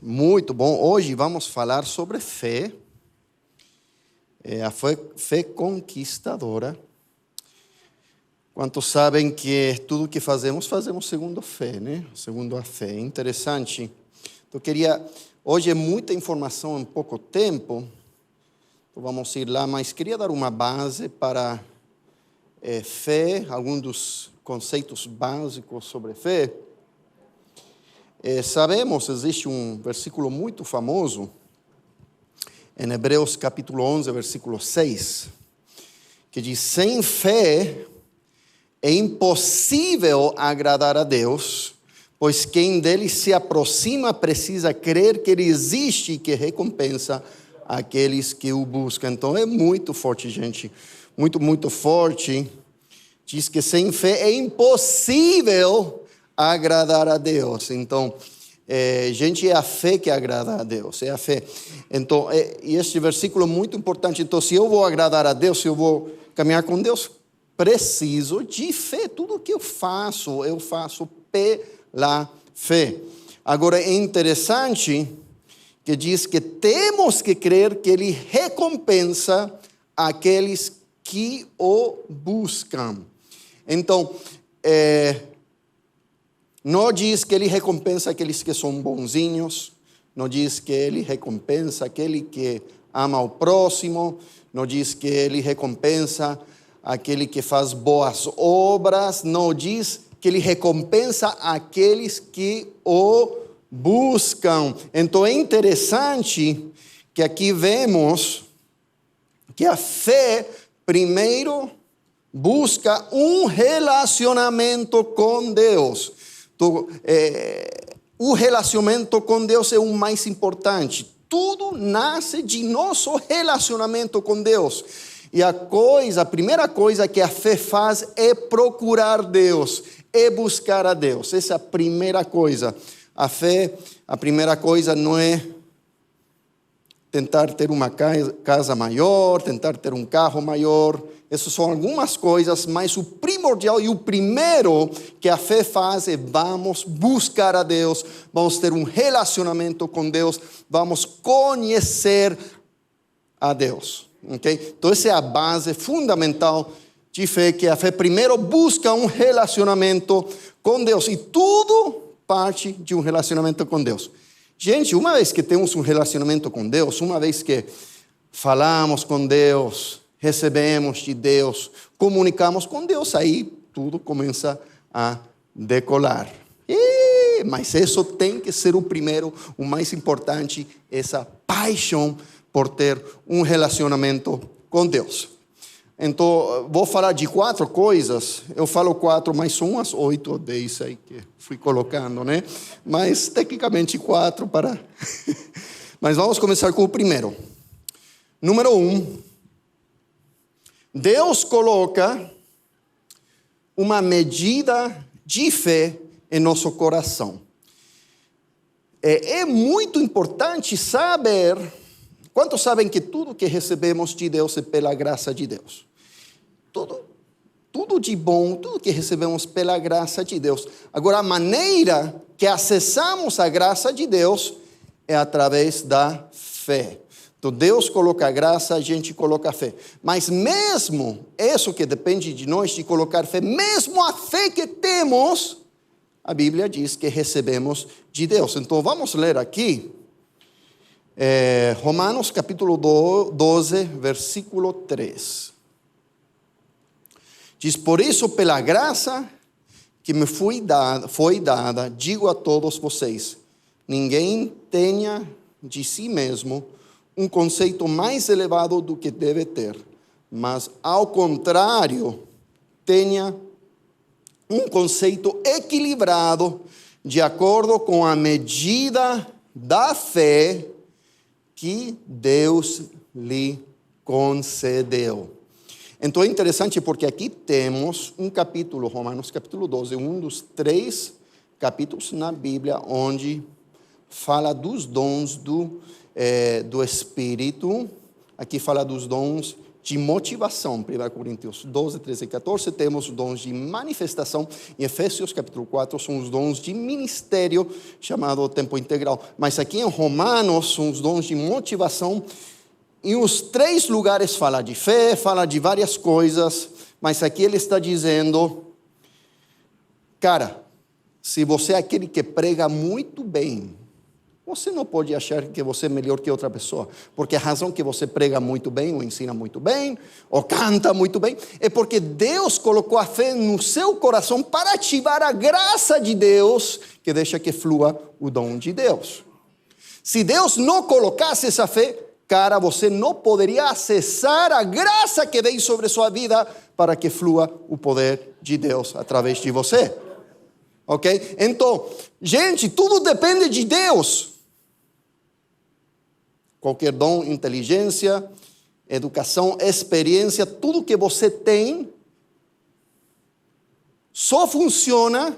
Muito bom. Hoje vamos falar sobre fé. A fé conquistadora. Quantos sabem que tudo que fazemos segundo fé, né? Segundo a fé. Interessante. Então, hoje é muita informação em pouco tempo. Então, vamos ir lá, mas queria dar uma base para fé, alguns dos conceitos básicos sobre fé. Sabemos, existe um versículo muito famoso, em Hebreus capítulo 11, versículo 6, que diz: sem fé é impossível agradar a Deus, pois quem dele se aproxima precisa crer que ele existe e que recompensa aqueles que o buscam. Então é muito forte, gente, muito forte. Diz que sem fé é impossível agradar a Deus. Então, gente, é a fé que agrada a Deus, é a fé. Então, e este versículo é muito importante. Então, se eu vou agradar a Deus, se eu vou caminhar com Deus, preciso de fé. Tudo que eu faço pela fé. Agora, é interessante que diz que temos que crer que Ele recompensa aqueles que o buscam. Então, não diz que Ele recompensa aqueles que são bonzinhos, não diz que Ele recompensa aquele que ama o próximo, não diz que Ele recompensa aquele que faz boas obras, não diz que Ele recompensa aqueles que o buscam. Então é interessante que aqui vemos que a fé, primeiro, busca um relacionamento com Deus. Então, o relacionamento com Deus é o mais importante. Tudo nasce de nosso relacionamento com Deus. E a primeira coisa que a fé faz é procurar Deus, é buscar a Deus. Essa é a primeira coisa. A fé, a primeira coisa não é tentar ter uma casa maior, tentar ter um carro maior. Essas são algumas coisas, mas o primordial e o primeiro que a fé faz é: vamos buscar a Deus, vamos ter um relacionamento com Deus, vamos conhecer a Deus. Okay? Então essa é a base fundamental de fé, que a fé primeiro busca um relacionamento com Deus. E tudo parte de um relacionamento com Deus. Gente, uma vez que temos um relacionamento com Deus, uma vez que falamos com Deus, recebemos de Deus, comunicamos com Deus, aí tudo começa a decolar. Mas isso tem que ser o primeiro, o mais importante, essa paixão por ter um relacionamento com Deus. Então, vou falar de 4 coisas. Eu falo 4, mas são umas 8 ou 10 aí que fui colocando, né? Mas, tecnicamente, 4 para... Mas vamos começar com o primeiro. Número 1. Deus coloca uma medida de fé em nosso coração. É muito importante saber... Quantos sabem que tudo que recebemos de Deus é pela graça de Deus? Tudo de bom, tudo que recebemos pela graça de Deus. Agora, a maneira que acessamos a graça de Deus é através da fé. Então, Deus coloca a graça, a gente coloca a fé. Mas mesmo isso que depende de nós, de colocar fé, mesmo a fé que temos, a Bíblia diz que recebemos de Deus. Então, vamos ler aqui. Romanos capítulo 12, versículo 3. Diz: por isso, pela graça que me foi dada, digo a todos vocês, ninguém tenha de si mesmo um conceito mais elevado do que deve ter, mas ao contrário, tenha um conceito equilibrado, de acordo com a medida da fé que Deus lhe concedeu. Então é interessante porque aqui temos um capítulo, Romanos capítulo 12, um dos 3 capítulos na Bíblia onde fala dos dons do Espírito. Aqui fala dos dons de motivação, 1 Coríntios 12, 13 e 14, temos os dons de manifestação, em Efésios capítulo 4 são os dons de ministério, chamado tempo integral, mas aqui em Romanos são os dons de motivação. Em os 3 lugares fala de fé, fala de várias coisas, mas aqui ele está dizendo, cara, se você é aquele que prega muito bem, você não pode achar que você é melhor que outra pessoa, porque a razão que você prega muito bem, ou ensina muito bem, ou canta muito bem, é porque Deus colocou a fé no seu coração para ativar a graça de Deus, que deixa que flua o dom de Deus. Se Deus não colocasse essa fé, cara, você não poderia acessar a graça que vem sobre sua vida para que flua o poder de Deus através de você. Ok? Então, gente, tudo depende de Deus. Qualquer dom, inteligência, educação, experiência, tudo que você tem, só funciona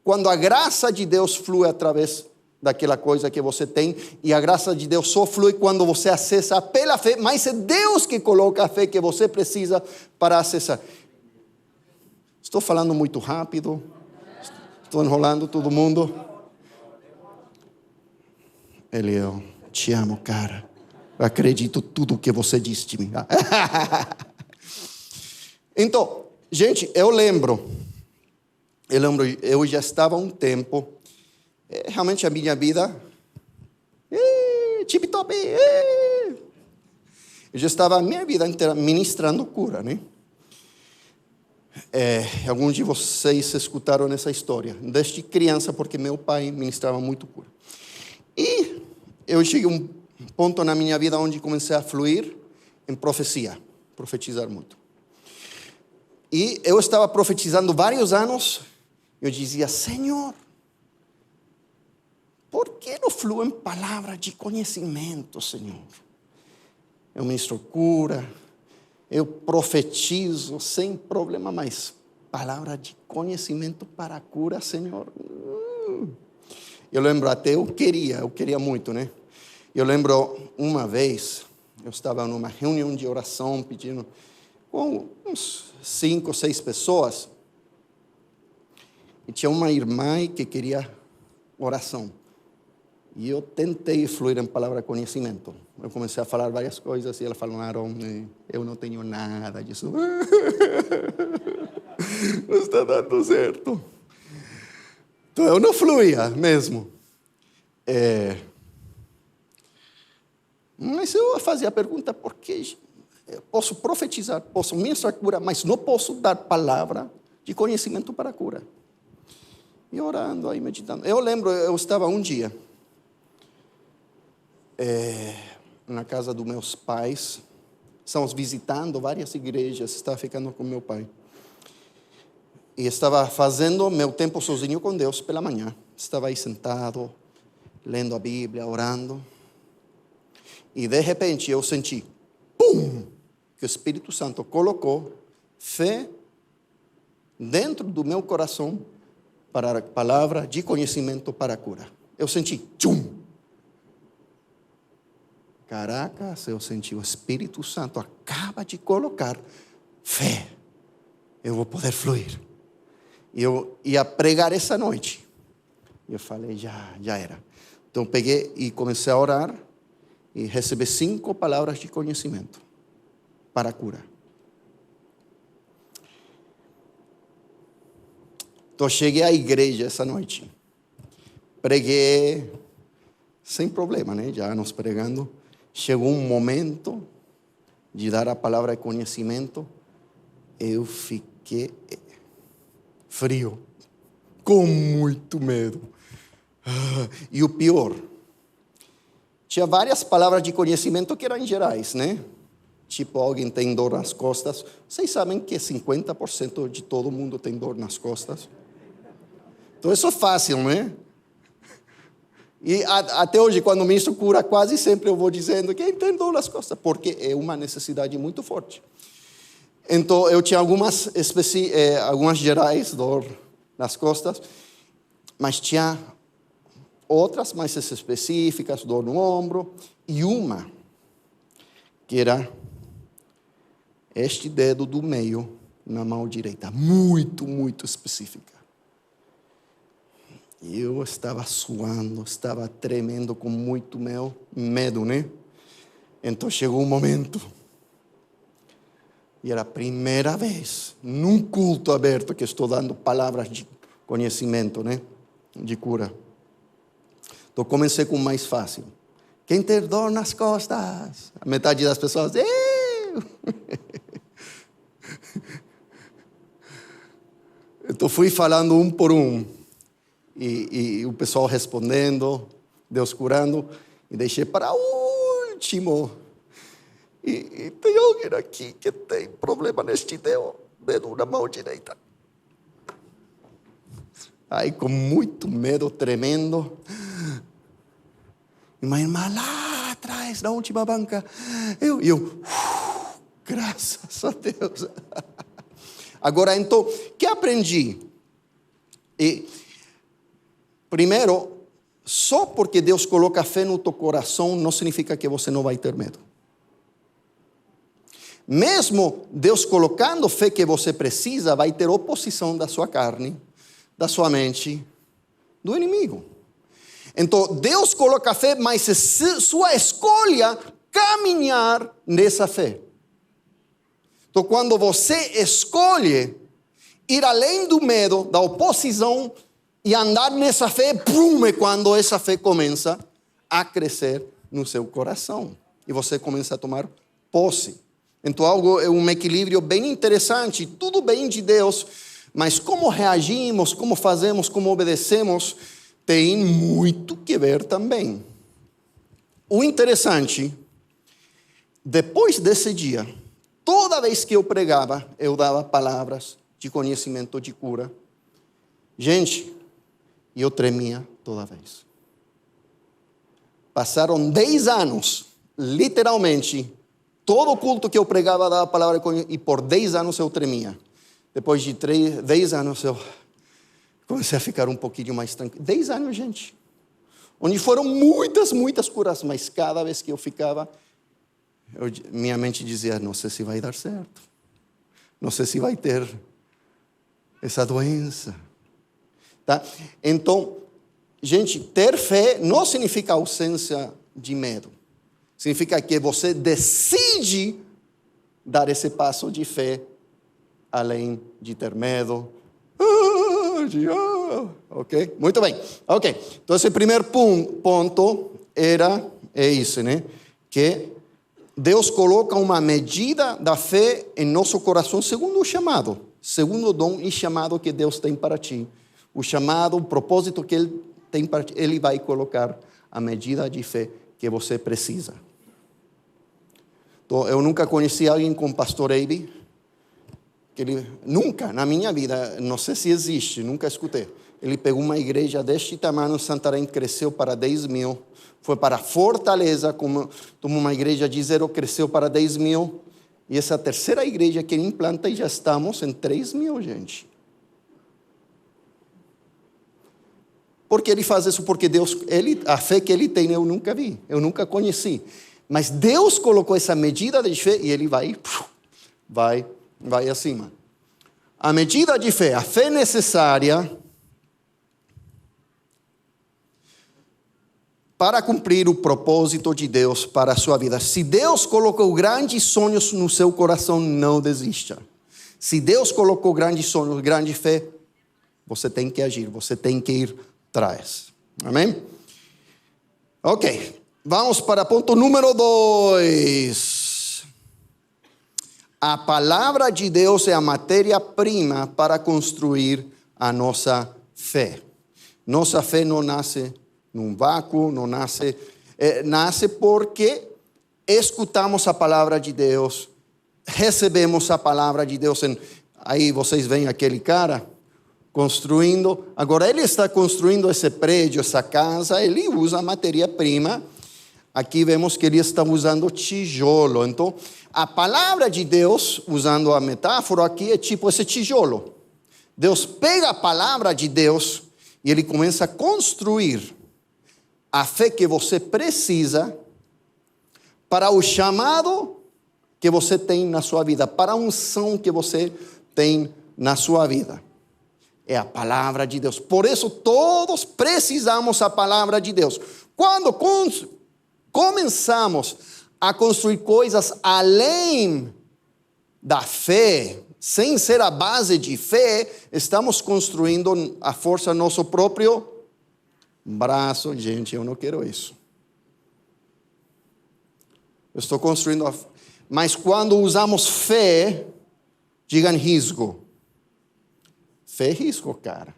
quando a graça de Deus flui através daquela coisa que você tem, e a graça de Deus só flui quando você acessa pela fé, mas é Deus que coloca a fé que você precisa para acessar. Estou falando muito rápido, estou enrolando todo mundo. Eliel, te amo, cara. Eu acredito tudo que você disse de mim. Então, gente, eu lembro, eu já estava há um tempo, realmente a minha vida, tip-top, eu já estava a minha vida inteira ministrando cura, né? Alguns de vocês escutaram essa história, desde criança, porque meu pai ministrava muito cura. E eu cheguei a um ponto na minha vida onde comecei a fluir em profecia, profetizar muito. E eu estava profetizando vários anos, eu dizia, Senhor, por que não fluem palavras de conhecimento, Senhor? Eu ministro cura, eu profetizo sem problema, mas palavra de conhecimento para a cura, Senhor. Eu lembro até, eu queria muito, né? Eu lembro uma vez, eu estava numa reunião de oração pedindo com uns 5 ou 6 pessoas, e tinha uma irmã que queria oração. E eu tentei fluir em palavra de conhecimento. Eu comecei a falar várias coisas e ela falou, Aaron, eu não tenho nada disso. Não está dando certo. Então eu não fluía mesmo. Mas eu fazia a pergunta, por que eu posso profetizar, posso ministrar cura, mas não posso dar palavra de conhecimento para a cura? E orando aí, meditando. Eu lembro, eu estava um dia na casa dos meus pais, estávamos visitando várias igrejas, estava ficando com meu pai. E estava fazendo meu tempo sozinho com Deus pela manhã. Estava aí sentado, lendo a Bíblia, orando. E de repente eu senti, pum, que o Espírito Santo colocou fé dentro do meu coração para a palavra de conhecimento para a cura. Eu senti, tchum. Caracas, eu senti o Espírito Santo acaba de colocar fé. Eu vou poder fluir. E eu ia pregar essa noite. E eu falei, já era. Então peguei e comecei a orar e recebi 5 palavras de conhecimento para a cura. Então cheguei à igreja essa noite. Preguei sem problema, né? Já nos pregando. Chegou um momento de dar a palavra de conhecimento. Eu fiquei frio, com muito medo. E o pior, tinha várias palavras de conhecimento que eram gerais, né? Tipo, alguém tem dor nas costas. Vocês sabem que 50% de todo mundo tem dor nas costas? Então isso é fácil, né? E até hoje, quando ministro cura, quase sempre eu vou dizendo que tem dor nas costas, porque é uma necessidade muito forte. Então, eu tinha algumas gerais, dor nas costas, mas tinha outras mais específicas, dor no ombro, e uma que era este dedo do meio na mão direita. Muito, muito específica. E eu estava suando, estava tremendo com muito medo, né? Então chegou um momento. E era a primeira vez, num culto aberto, que estou dando palavras de conhecimento, né? De cura. Então comecei com o mais fácil. Quem tem dor nas costas? A metade das pessoas, eu! Então fui falando um por um. E o pessoal respondendo, Deus curando. E deixei para último. E tem alguém aqui que tem problema neste dedo na mão direita. Aí com muito medo, tremendo. E uma irmã lá atrás, na última banca. Eu graças a Deus. Agora, então, o que aprendi? Primeiro, só porque Deus coloca fé no teu coração, não significa que você não vai ter medo. Mesmo Deus colocando fé que você precisa, vai ter oposição da sua carne, da sua mente, do inimigo. Então, Deus coloca fé, mas é sua escolha caminhar nessa fé. Então, quando você escolhe ir além do medo, da oposição, e andar nessa fé, é quando essa fé começa a crescer no seu coração. E você começa a tomar posse. Então, é um equilíbrio bem interessante. Tudo bem de Deus, mas como reagimos, como fazemos, como obedecemos, tem muito que ver também. O interessante, depois desse dia, toda vez que eu pregava, eu dava palavras de conhecimento, de cura. Gente, eu tremia toda vez. Passaram 10 anos, literalmente, todo culto que eu pregava dava palavra e por 10 anos eu tremia. Depois de 10 anos eu comecei a ficar um pouquinho mais tranquilo. 10 anos, gente. Onde foram muitas, muitas curas, mas cada vez que eu ficava, minha mente dizia, não sei se vai dar certo. Não sei se vai ter essa doença. Tá? Então, gente, ter fé não significa ausência de medo. Significa que você decide dar esse passo de fé, além de ter medo. Ok? Muito bem. Ok. Então, esse primeiro ponto é isso, né? Que Deus coloca uma medida da fé em nosso coração segundo o chamado. Segundo o dom e chamado que Deus tem para ti. O chamado, o propósito que Ele tem para ti. Ele vai colocar a medida de fé que você precisa. Então, eu nunca conheci alguém como pastor Eibe, nunca na minha vida, não sei se existe, nunca escutei. Ele pegou uma igreja deste tamanho, Santarém, cresceu para 10 mil, foi para Fortaleza, como uma igreja de 0, cresceu para 10 mil, e essa terceira igreja que ele implanta, e já estamos em 3 mil, gente. Por que ele faz isso? Porque Deus, a fé que ele tem, eu nunca vi, eu nunca conheci. Mas Deus colocou essa medida de fé e ele vai acima. A medida de fé, a fé necessária para cumprir o propósito de Deus para a sua vida. Se Deus colocou grandes sonhos no seu coração, não desista. Se Deus colocou grandes sonhos, grande fé, você tem que agir, você tem que ir atrás. Amém? Ok, vamos para ponto número 2. A palavra de Deus é a matéria-prima para construir a nossa fé. Nossa fé não nasce num vácuo, não nasce, nasce porque escutamos a palavra de Deus, recebemos a palavra de Deus. Aí vocês veem aquele cara construindo, agora ele está construindo esse prédio, essa casa, ele usa matéria-prima. Aqui vemos que ele está usando tijolo. Então, a palavra de Deus, usando a metáfora aqui, é tipo esse tijolo. Deus pega a palavra de Deus e ele começa a construir a fé que você precisa para o chamado que você tem na sua vida, para a unção que você tem na sua vida. É a palavra de Deus. Por isso todos precisamos da palavra de Deus. Quando começamos a construir coisas além da fé, sem ser a base de fé, estamos construindo a força do nosso próprio braço. Gente, eu não quero isso. Eu estou construindo mas quando usamos fé, digam risco. Fé é risco, cara.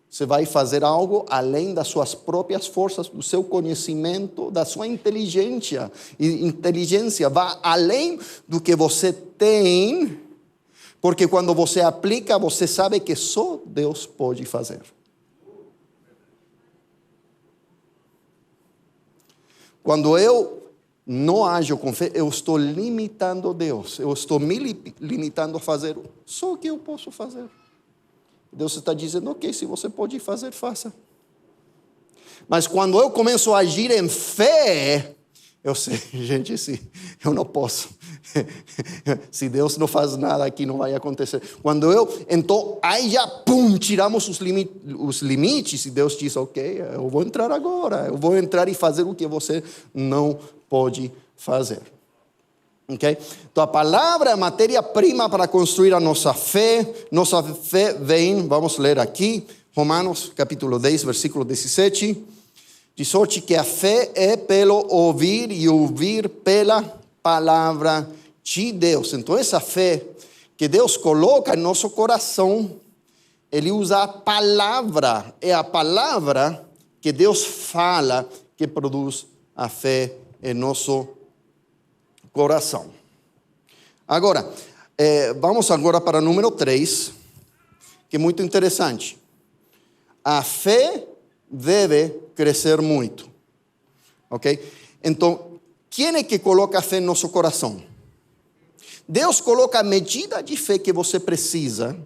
Você vai fazer algo além das suas próprias forças, do seu conhecimento, da sua inteligência. E inteligência vai além do que você tem, porque quando você aplica, você sabe que só Deus pode fazer. Quando eu não ajo com fé, eu estou limitando Deus. Eu estou me limitando a fazer só o que eu posso fazer. Deus está dizendo, ok, se você pode fazer, faça. Mas quando eu começo a agir em fé, eu sei, gente, se eu não posso. Se Deus não faz nada aqui, não vai acontecer. Então, aí já, tiramos os limites, e Deus diz, ok, eu vou entrar agora. Eu vou entrar e fazer o que você não pode fazer. Okay? Então a palavra é a matéria-prima para construir a nossa fé. Nossa fé vem, vamos ler aqui, Romanos capítulo 10, versículo 17. Diz hoje que a fé é pelo ouvir e ouvir pela palavra de Deus. Então essa fé que Deus coloca em nosso coração, Ele usa a palavra. É a palavra que Deus fala que produz a fé em nosso coração. Agora, vamos agora para o número 3, que é muito interessante. A fé deve crescer muito. Ok? Então, quem é que coloca a fé no nosso coração? Deus coloca a medida de fé que você precisa,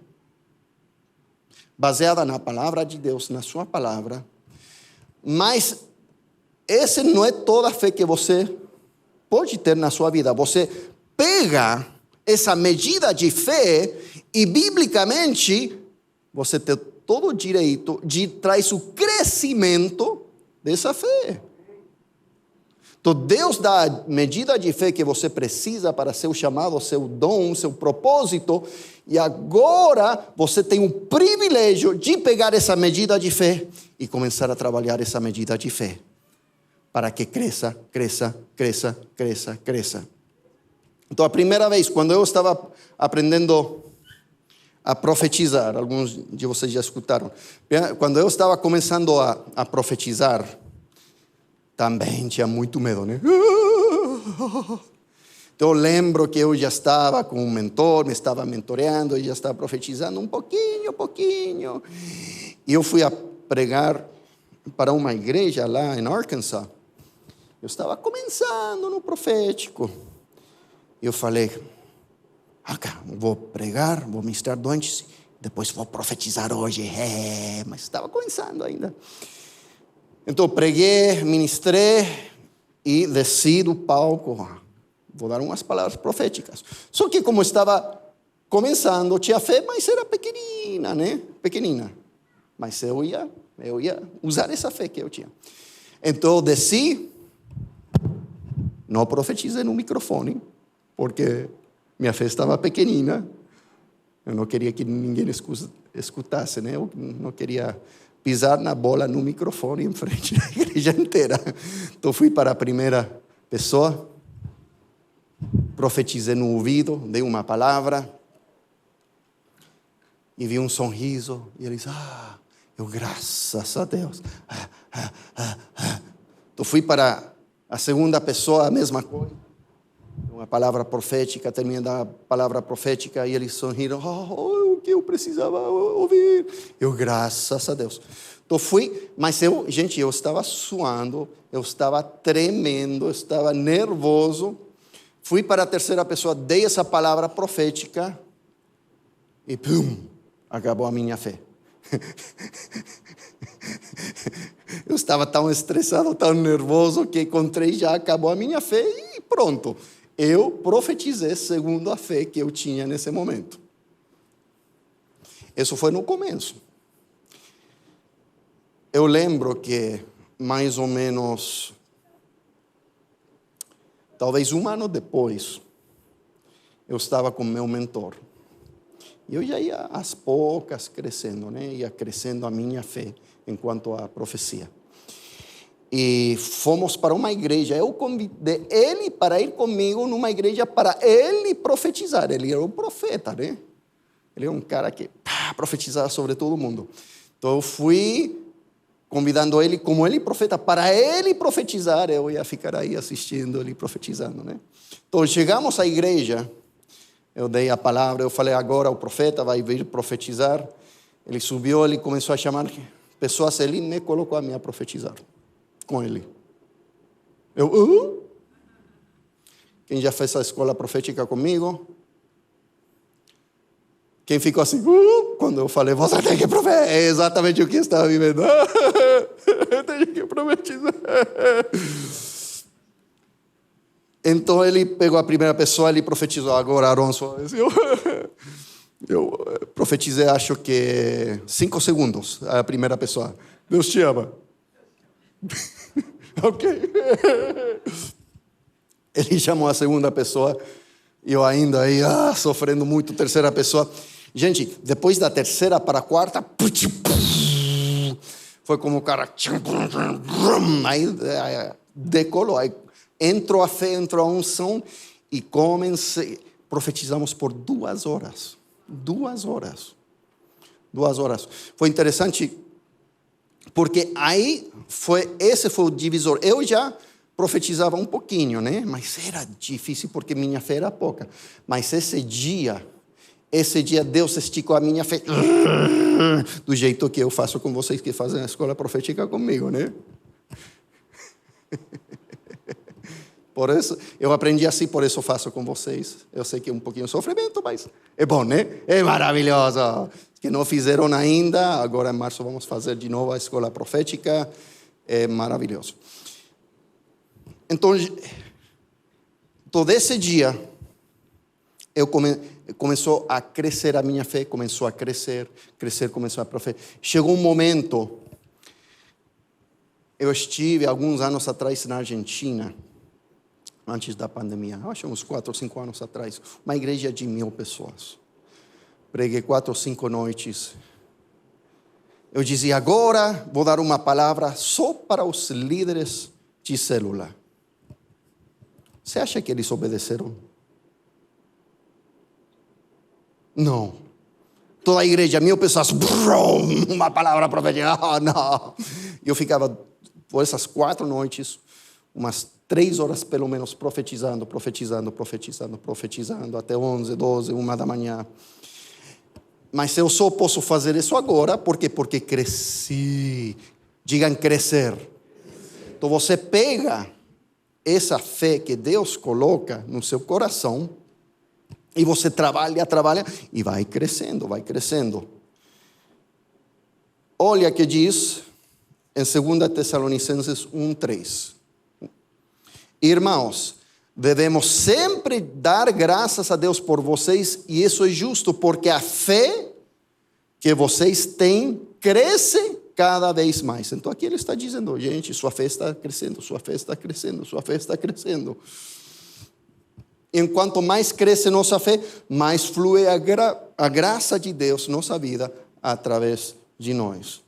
baseada na palavra de Deus, na sua palavra, mas essa não é toda a fé que você pode ter na sua vida. Você pega essa medida de fé e, biblicamente, você tem todo o direito de trazer o crescimento dessa fé. Então, Deus dá a medida de fé que você precisa para seu chamado, seu dom, seu propósito. E agora você tem o privilégio de pegar essa medida de fé e começar a trabalhar essa medida de fé. Para que cresça, cresça, cresça, cresça, cresça. Então, a primeira vez, quando eu estava aprendendo a profetizar, alguns de vocês já escutaram, quando eu estava começando a profetizar, também tinha muito medo, né? Então, eu lembro que eu já estava com um mentor, me estava mentoreando, e já estava profetizando um pouquinho. E eu fui a pregar para uma igreja lá em Arkansas. Eu estava começando no profético. Eu falei, vou pregar, vou ministrar antes, depois vou profetizar hoje. Mas estava começando ainda. Então preguei, ministrei e desci do palco. Vou dar umas palavras proféticas. Só que como estava começando, tinha fé, mas era pequenina, né? Pequenina. Mas eu ia usar essa fé que eu tinha. Então eu desci, não profetizei no microfone, porque minha fé estava pequenina. Eu não queria que ninguém escutasse, né? Eu não queria pisar na bola no microfone em frente da igreja inteira. Então fui para a primeira pessoa, profetizei no ouvido, dei uma palavra e vi um sorriso e ele disse, eu graças a Deus. Então fui para a segunda pessoa, a mesma coisa. Uma palavra profética, terminei da palavra profética e eles sorriram. O que eu precisava ouvir? Eu, graças a Deus. Então fui, mas eu estava suando, eu estava tremendo, eu estava nervoso. Fui para a terceira pessoa, dei essa palavra profética e acabou a minha fé. Eu estava tão estressado, tão nervoso que com 3 já acabou a minha fé e pronto. Eu profetizei segundo a fé que eu tinha nesse momento. Isso foi no começo. Eu lembro que mais ou menos, talvez um ano depois, eu estava com meu mentor. E eu já ia às poucas crescendo, né? Ia crescendo a minha fé enquanto à profecia. E fomos para uma igreja. Eu convidei ele para ir comigo numa igreja para ele profetizar. Ele era um profeta, né? Ele é um cara que profetizava sobre todo mundo. Então eu fui convidando ele como ele profeta, para ele profetizar. Eu ia ficar aí assistindo ele profetizando, né? Então chegamos à igreja, eu dei a palavra, eu falei, agora o profeta vai vir profetizar. Ele subiu, ele começou a chamar pessoas, ele me colocou a mim a profetizar com ele. Quem já fez a escola profética comigo? Quem ficou assim, quando eu falei, você tem que profetizar, é exatamente o que eu estava vivendo. Eu tenho que profetizar. Então ele pegou a primeira pessoa, ele profetizou. Agora, Aaron, eu profetizei, acho que 5 segundos, a primeira pessoa. Deus te ama. Ok. Ele chamou a segunda pessoa, e eu ainda aí, sofrendo muito, terceira pessoa. Gente, depois da terceira para a quarta, foi como o cara, aí decolou, aí entrou a fé, entrou a unção, e profetizamos por 2 horas. 2 horas. 2 horas. Foi interessante, porque aí esse foi o divisor. Eu já profetizava um pouquinho, né? Mas era difícil porque minha fé era pouca. Mas esse dia Deus esticou a minha fé do jeito que eu faço com vocês que fazem a escola profética comigo, né? Por isso, eu aprendi assim, por isso eu faço com vocês. Eu sei que é um pouquinho de sofrimento, mas é bom, né? É maravilhoso. Que não fizeram ainda, agora em março vamos fazer de novo a escola profética. É maravilhoso. Então desse dia, começou a crescer a minha fé, começou a crescer, começou a profetizar. Chegou um momento, eu estive alguns anos atrás na Argentina, antes da pandemia, acho uns 4 ou 5 anos atrás, uma igreja de 1.000 pessoas. Preguei 4 ou 5 noites. Eu dizia, agora vou dar uma palavra só para os líderes de célula. Você acha que eles obedeceram? Não. Toda a igreja, 1.000 pessoas, uma palavra profética. Não. Eu ficava, por essas 4 noites, umas 3 horas pelo menos, profetizando, até 11, 12, 1 da manhã. Mas eu só posso fazer isso agora, porque cresci. Digam crescer. Então você pega essa fé que Deus coloca no seu coração, e você trabalha, e vai crescendo. Olha que diz em 2 Tessalonicenses 1:3. Irmãos, devemos sempre dar graças a Deus por vocês, e isso é justo, porque a fé que vocês têm cresce cada vez mais. Então aqui ele está dizendo, gente, sua fé está crescendo, sua fé está crescendo, sua fé está crescendo. Enquanto mais cresce nossa fé, mais flui a graça de Deus na nossa vida através de nós.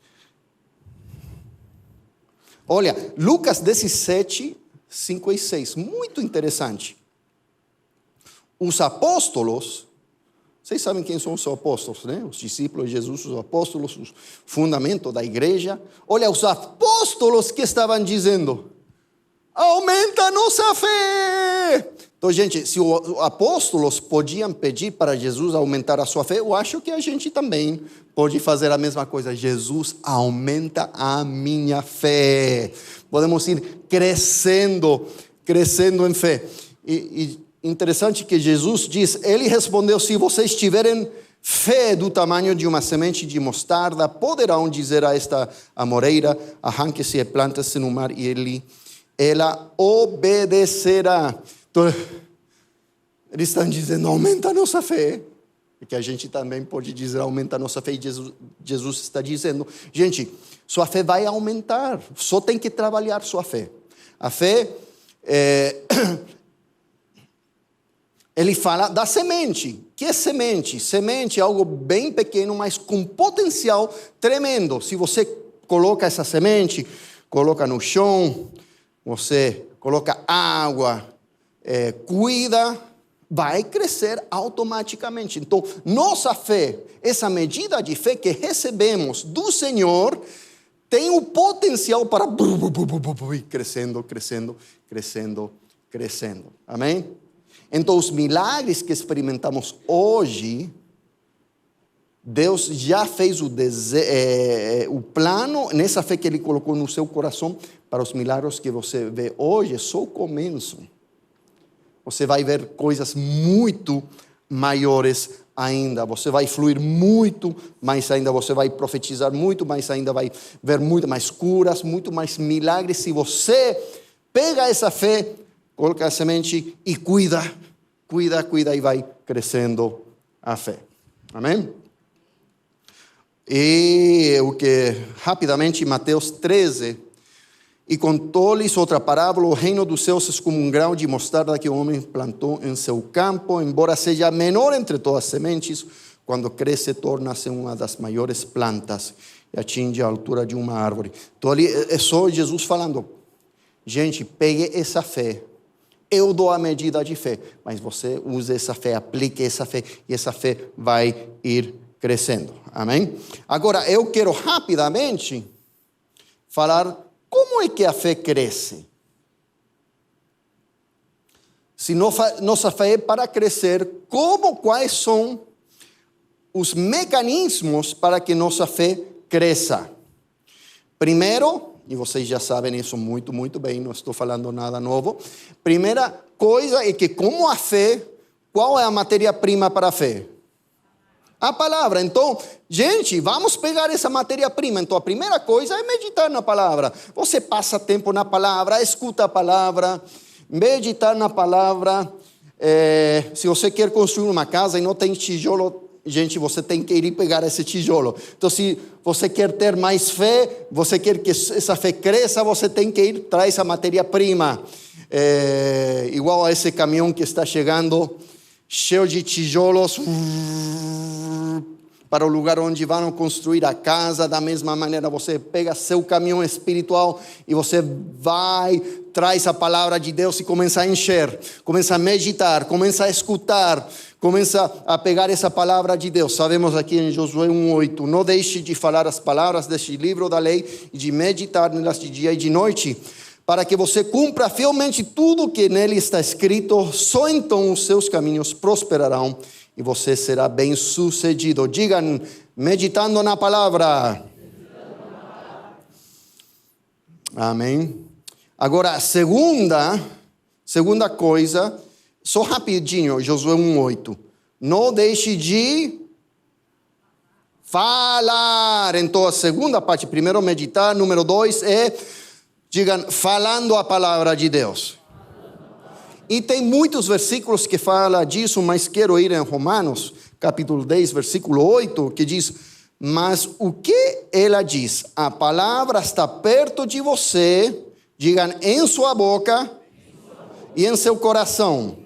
Olha, Lucas 17, 5 e 6, muito interessante. Os apóstolos, vocês sabem quem são os apóstolos, né? Os discípulos de Jesus, os apóstolos, o fundamento da igreja. Olha, os apóstolos que estavam dizendo, aumenta a nossa fé. Então, gente, se os apóstolos podiam pedir para Jesus aumentar a sua fé, eu acho que a gente também pode fazer a mesma coisa. Jesus, aumenta a minha fé. Podemos ir crescendo em fé. E interessante que Jesus diz, ele respondeu, se vocês tiverem fé do tamanho de uma semente de mostarda, poderão dizer a esta amoreira, arranque-se e plante-se no mar, e ela obedecerá. Então, Eles estão dizendo, aumenta a nossa fé. E que a gente também pode dizer, aumenta a nossa fé. E Jesus está dizendo, gente, sua fé vai aumentar. Só tem que trabalhar sua fé. A fé, ele fala da semente. Que é semente? Semente é algo bem pequeno, mas com potencial tremendo. Se você coloca essa semente, coloca no chão, você coloca água, cuida, vai crescer automaticamente. Então, nossa fé, essa medida de fé que recebemos do Senhor, tem o potencial para ir crescendo, crescendo, crescendo, crescendo. Amém? Então, os milagres que experimentamos hoje, Deus já fez o plano, nessa fé que Ele colocou no seu coração, para os milagres que você vê hoje, é só o começo. Você vai ver coisas muito maiores ainda. Você vai fluir muito mais ainda. Você vai profetizar muito mais ainda. Vai ver muito mais curas, muito mais milagres. Se você pega essa fé, coloca a semente e cuida e vai crescendo a fé. Amém? E o que rapidamente, Mateus 13, e contou-lhes outra parábola, o reino dos céus é como um grão de mostarda que o homem plantou em seu campo, embora seja menor entre todas as sementes, quando cresce torna-se uma das maiores plantas e atinge a altura de uma árvore. Então ali é só Jesus falando, gente, pegue essa fé, eu dou a medida de fé, mas você usa essa fé, aplique essa fé, e essa fé vai ir crescendo. Amém? Agora, eu quero rapidamente falar como é que a fé cresce. Se nossa fé é para crescer, quais são os mecanismos para que nossa fé cresça? Primeiro, e vocês já sabem isso muito, muito bem, não estou falando nada novo. Primeira coisa é que, como a fé, qual é a matéria-prima para a fé? A palavra. Então, gente, vamos pegar essa matéria-prima. Então, a primeira coisa é meditar na palavra. Você passa tempo na palavra, escuta a palavra, meditar na palavra. Se você quer construir uma casa e não tem tijolo, gente, você tem que ir e pegar esse tijolo. Então, se você quer ter mais fé, você quer que essa fé cresça, você tem que ir traz a matéria-prima. Igual a esse caminhão que está chegando, cheio de tijolos, para o lugar onde vão construir a casa. Da mesma maneira, você pega seu caminhão espiritual e você vai, traz a palavra de Deus e começa a encher, começa a meditar, começa a escutar, começa a pegar essa palavra de Deus. Sabemos aqui em Josué 1:8, não deixe de falar as palavras deste livro da lei e de meditar nelas de dia e de noite, para que você cumpra fielmente tudo que nele está escrito. Só então os seus caminhos prosperarão e você será bem sucedido. Digam, meditando na palavra. Amém. Agora, segunda coisa, só rapidinho, Josué 1:8. Não deixe de falar. Então, a segunda parte, primeiro meditar, número 2 digam, falando a palavra de Deus. E tem muitos versículos que falam disso, mas quero ir em Romanos, capítulo 10, versículo 8, que diz, mas o que ela diz? A palavra está perto de você, digam, em sua boca e em seu coração.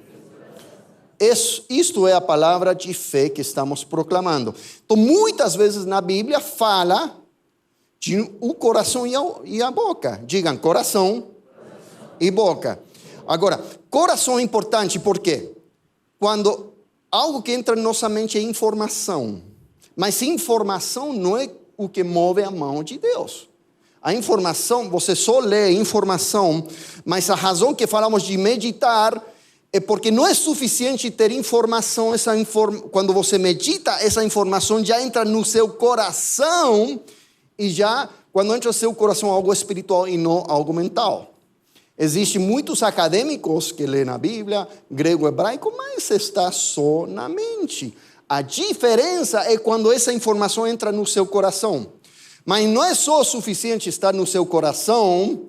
Isto é a palavra de fé que estamos proclamando. Então, muitas vezes na Bíblia fala de o coração e a boca. Digam, coração e boca. Agora, coração é importante porque quando algo que entra na nossa mente é informação, mas informação não é o que move a mão de Deus. A informação, você só lê informação, mas a razão que falamos de meditar é porque não é suficiente ter informação. Quando você medita, essa informação já entra no seu coração e já, quando entra no seu coração, algo espiritual e não algo mental. Existem muitos acadêmicos que lêem a Bíblia, grego, hebraico, mas está só na mente. A diferença é quando essa informação entra no seu coração. Mas não é só suficiente estar no seu coração.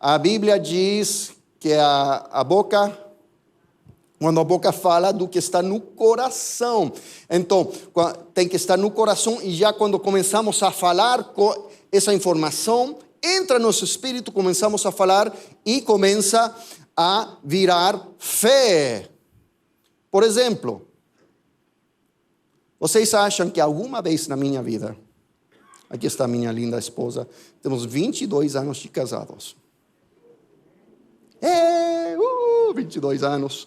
A Bíblia diz que a boca Quando a boca fala do que está no coração. Então, tem que estar no coração, e já quando começamos a falar, essa informação entra no nosso espírito, começamos a falar e começa a virar fé. Por exemplo, vocês acham que alguma vez na minha vida, aqui está a minha linda esposa, temos 22 anos de casados. 22 anos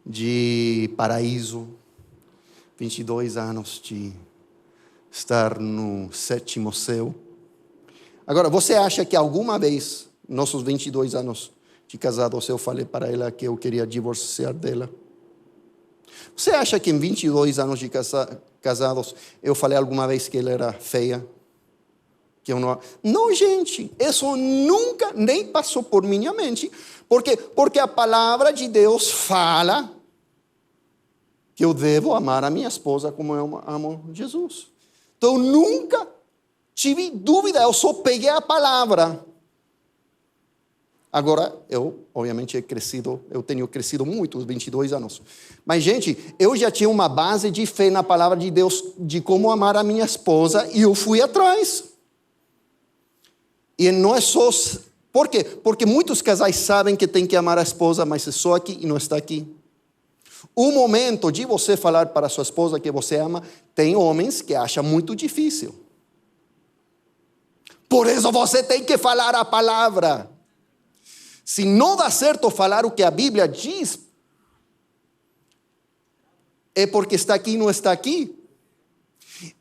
de paraíso, 22 anos de estar no 7º céu. Agora, você acha que alguma vez, nossos 22 anos de casados, eu falei para ela que eu queria divorciar dela? Você acha que em 22 anos de casados, eu falei alguma vez que ela era feia? Que eu não... Não, gente, isso nunca nem passou por minha mente. Por quê? Porque a palavra de Deus fala que eu devo amar a minha esposa como eu amo Jesus. Então, eu nunca tive dúvida, eu só peguei a palavra. Agora, eu, obviamente, eu tenho crescido muito, os 22 anos. Mas, gente, eu já tinha uma base de fé na palavra de Deus, de como amar a minha esposa, e eu fui atrás. E não é só... Por quê? Porque muitos casais sabem que tem que amar a esposa, mas é só aqui e não está aqui. O momento de você falar para a sua esposa que você ama, tem homens que acham muito difícil. Por isso você tem que falar a palavra. Se não dá certo falar o que a Bíblia diz, é porque está aqui e não está aqui.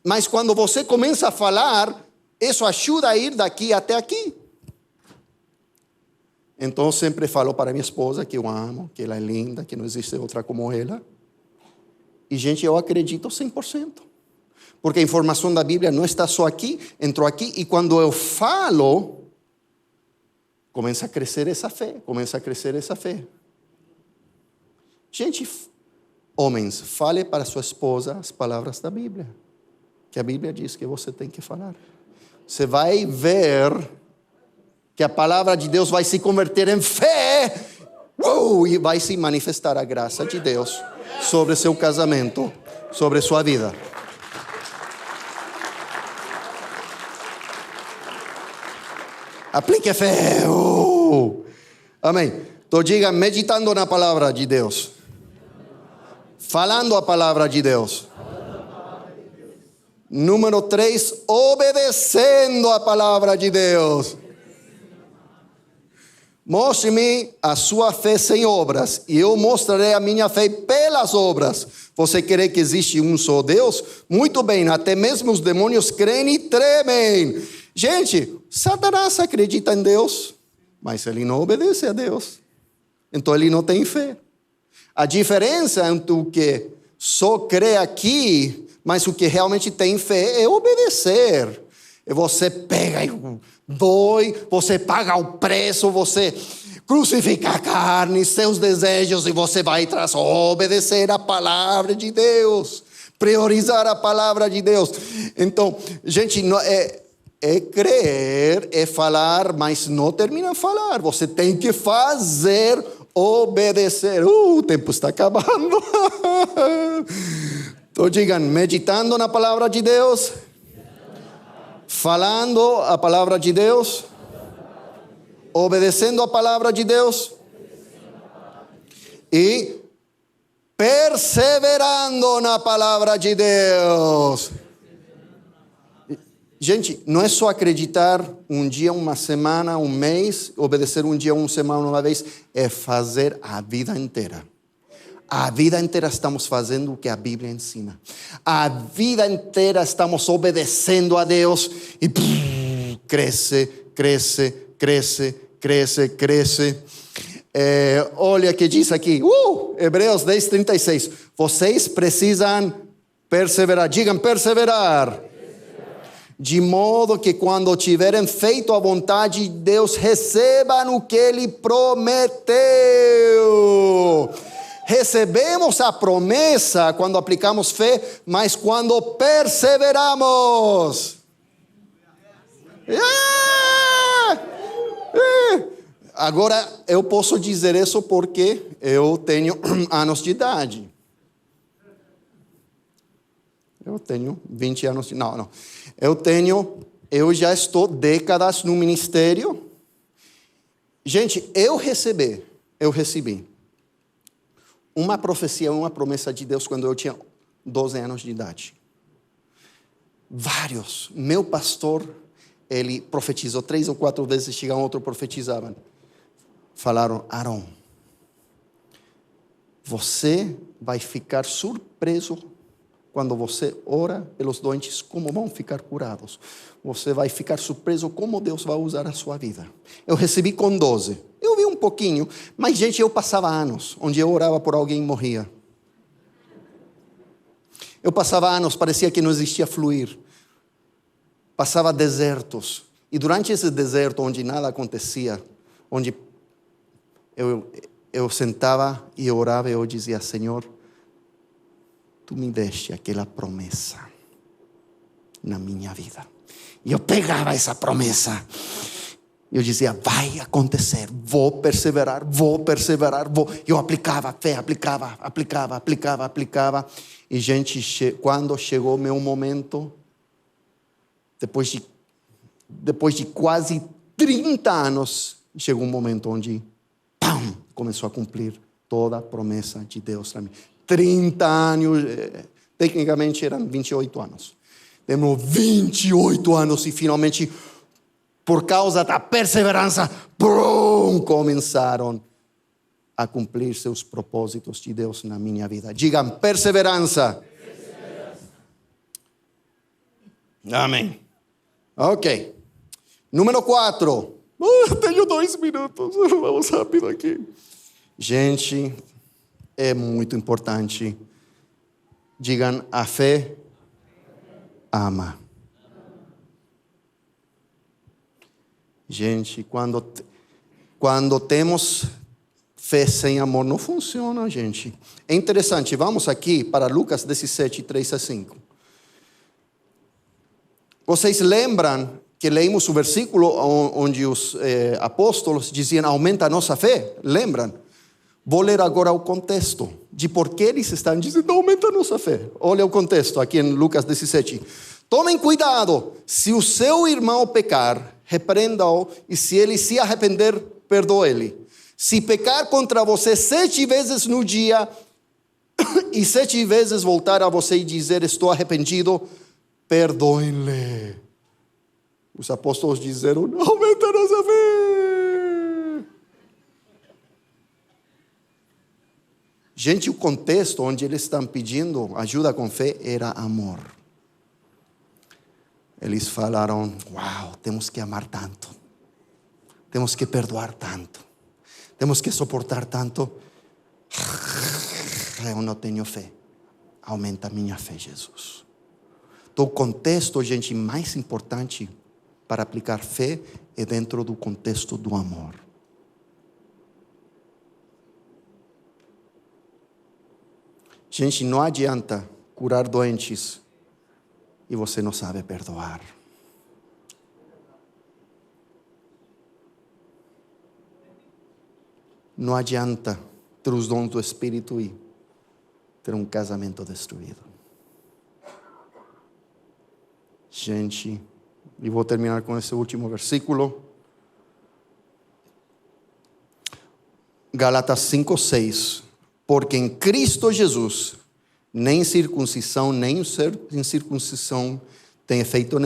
Mas quando você começa a falar, isso ajuda a ir daqui até aqui. Então eu sempre falo para minha esposa que eu amo, que ela é linda, que não existe outra como ela. E, gente, eu acredito 100%. Porque a informação da Bíblia não está só aqui, entrou aqui. E quando eu falo, começa a crescer essa fé. Começa a crescer essa fé. Gente, homens, fale para sua esposa as palavras da Bíblia. Que a Bíblia diz que você tem que falar. Você vai ver que a palavra de Deus vai se converter em fé. E vai se manifestar a graça de Deus sobre seu casamento, sobre sua vida. Aplique fé. Amém. Então diga, meditando na palavra de Deus. Falando a palavra de Deus. Número 3, obedecendo a palavra de Deus. Mostre-me a sua fé sem obras, e eu mostrarei a minha fé pelas obras. Você crê que existe um só Deus? Muito bem, até mesmo os demônios creem e tremem. Gente, Satanás acredita em Deus, mas ele não obedece a Deus. Então ele não tem fé. A diferença entre o que só crê aqui, mas o que realmente tem fé é obedecer. E você pega e dói, você paga o preço, você crucifica a carne, seus desejos, e você vai atrás, obedecer a palavra de Deus, priorizar a palavra de Deus. Então, gente, não é crer, é falar, mas não termina a falar. Você tem que fazer, obedecer. O tempo está acabando. Então digam, meditando na palavra de Deus, falando a palavra de Deus, obedecendo a palavra de Deus e perseverando na palavra de Deus. Gente, não é só acreditar um dia, uma semana, um mês, obedecer um dia, uma semana, uma vez, é fazer a vida inteira. A vida inteira estamos fazendo o que a Bíblia ensina. A vida inteira estamos obedecendo a Deus e cresce, cresce, cresce, cresce, cresce. Olha o que diz aqui, Hebreus 10:36. Vocês precisam perseverar. Digam perseverar. De modo que quando tiverem feito a vontade de Deus, recebam o que Ele prometeu. Recebemos a promessa quando aplicamos fé, mas quando perseveramos. Agora, eu posso dizer isso porque eu tenho anos de idade. Eu tenho 20 anos de... Não. Eu já estou décadas no ministério. Gente, eu recebi uma profecia, uma promessa de Deus quando eu tinha 12 anos de idade. Vários. Meu pastor, ele profetizou 3 ou 4 vezes, chegavam outro profetizavam. Falaram, Aaron, você vai ficar surpreso quando você ora pelos doentes, como vão ficar curados. Você vai ficar surpreso como Deus vai usar a sua vida. Eu recebi com 12. Eu vi um pouquinho, mas gente, eu passava anos onde eu orava por alguém e morria. Eu passava anos, parecia que não existia fluir. Passava desertos. E durante esse deserto, onde nada acontecia, onde eu sentava e orava, eu dizia, Senhor, Tu me deste aquela promessa na minha vida. E eu pegava essa promessa. Eu dizia, vai acontecer, vou perseverar. Eu aplicava fé, aplicava. E gente, quando chegou meu momento, depois de quase 30 anos, chegou um momento onde, pam, começou a cumprir toda a promessa de Deus para mim. 30 anos, tecnicamente eram 28 anos. Demorou 28 anos e finalmente, por causa da perseverança, começaram a cumprir seus propósitos de Deus na minha vida. Digam, perseverança. Amém. Ok. Número 4. Tenho 2 minutos. Vamos rápido aqui. Gente, é muito importante. Digam, a fé ama. Gente, quando temos fé sem amor, não funciona, gente. É interessante, vamos aqui para Lucas 17, 3 a 5. Vocês lembram que lemos o versículo onde os apóstolos diziam, aumenta a nossa fé? Lembram? Vou ler agora o contexto de por que eles estão dizendo, aumenta a nossa fé. Olha o contexto aqui em Lucas 17. Tomem cuidado, se o seu irmão pecar, repreenda-o, e se ele se arrepender, perdoe-lhe. Se pecar contra você 7 vezes no dia, e 7 vezes voltar a você e dizer, estou arrependido, perdoem-lhe. Os apóstolos disseram, aumenta a nossa fé. Gente, o contexto onde eles estão pedindo ajuda com fé era amor. Eles falaram, uau, temos que amar tanto. Temos que perdoar tanto. Temos que suportar tanto. Eu não tenho fé. Aumenta a minha fé, Jesus. Então, o contexto, gente, mais importante para aplicar fé é dentro do contexto do amor. Gente, não adianta curar doentes e você não sabe perdoar. Não adianta ter os dons do Espírito e ter um casamento destruído. Gente, e vou terminar com esse último versículo. Gálatas 5:6. Porque em Cristo Jesus, nem circuncisão, nem incircuncisão tem efeito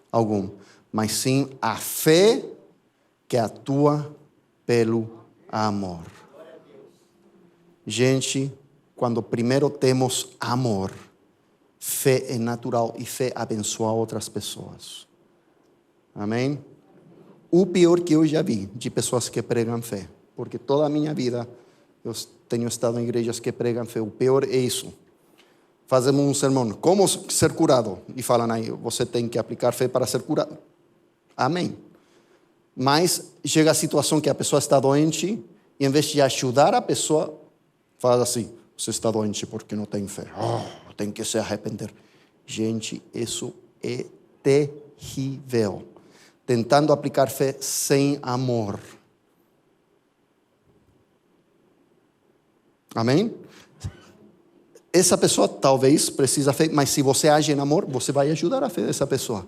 algum, mas sim a fé que atua pelo amor. Gente, quando primeiro temos amor, fé é natural e fé abençoa outras pessoas. Amém? O pior que eu já vi de pessoas que pregam fé, porque toda a minha vida eu tenho estado em igrejas que pregam fé. O pior é isso. Fazemos um sermão, como ser curado? E falam aí, você tem que aplicar fé para ser curado. Amém. Mas chega a situação que a pessoa está doente e em vez de ajudar a pessoa, fala assim, você está doente porque não tem fé. Tem que se arrepender. Gente, isso é terrível. Tentando aplicar fé sem amor. Amém? Essa pessoa talvez precisa fé, mas se você age em amor, você vai ajudar a fé dessa pessoa.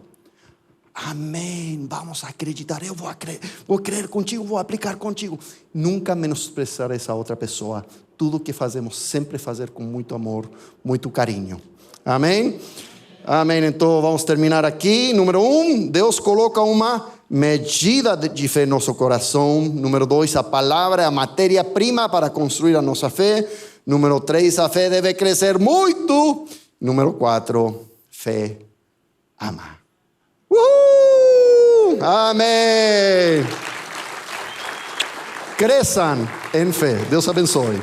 Amém, vamos acreditar, eu vou crer contigo, vou aplicar contigo. Nunca menosprezar essa outra pessoa. Tudo que fazemos, sempre fazer com muito amor, muito carinho. Amém? Amém, então vamos terminar aqui. Número 1, Deus coloca uma medida de fé em nosso coração. Número 2, a palavra é a matéria-prima para construir a nossa fé. Número 3, a fé deve crescer muito. Número 4, fé ama. Amém. Cresçam em fé. Deus abençoe.